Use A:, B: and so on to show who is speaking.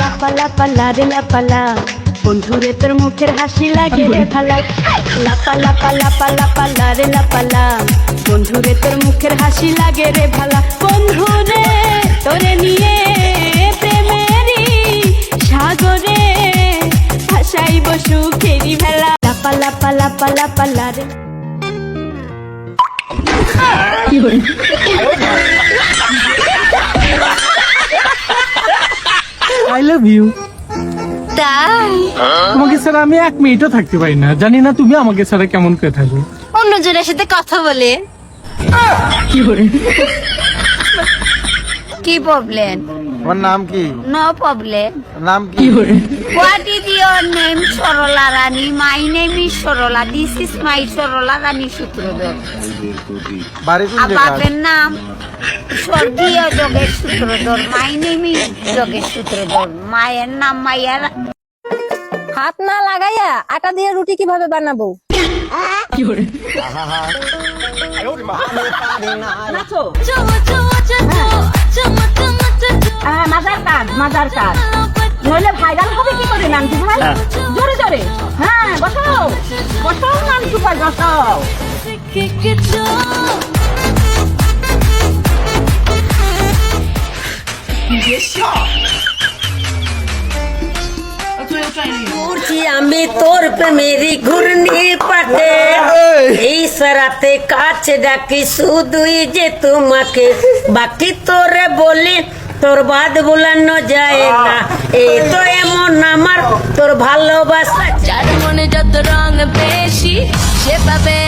A: লাপালা পালা রে লাপালা বন্ধুরে তোর মুখের হাসি লাগে রে ভালা। লাপালা পালা পালা পালা রে লাপালা বন্ধুরে তোর মুখের হাসি লাগে রে ভালা। বন্ধুরে তোরে নিয়ে প্রেমেরই সাগরে ভাসাইব সুখেরি ভেলা। লাপালা পালা পালা পালা রে
B: আই লাভ ইউ।
C: তাই
B: তোমাকে ছাড়া আমি এক মিনিটও থাকতে পারি না। জানি না তুমি আমাকে ছাড়া কেমন করে থাকো।
C: অন্যজনের সাথে কথা বলে কি প্রবলেম?
D: তোমার নাম কি?
C: No problem.
D: নাম কি?
C: What is your name? Sarala Rani. My name is Sarala. This is my Sarala Rani Sutradhar.
D: বাড়ি কোন জায়গা?
C: বাপের নাম স্বর্গীয় Jogesh Sutradhar. My name is Jogesh Sutradhar. মায়ের নাম মাইয়ার।
E: হাত না লাগাইয়া আটা দিয়ে রুটি কিভাবে বানাবো?
A: মাজার কাজ মাজার কাজ নইলে ভাইরাল হবে কি করে? নাম ভাই জোরে জোরে হ্যাঁ বসাও বসাও নাম সুপার বসাও।
E: আমি তোর প্রেমেরই ঘূর্ণি পাটে এই সারাতে কাছে ডাকি শুধুই যে তোমাকে। বাকি তোরে বলি তোর বাদ বুলানো যায় না। এই তো এমন আমার তোর ভালোবাসা।
F: যার মনে যত রং বেশি সে পাবে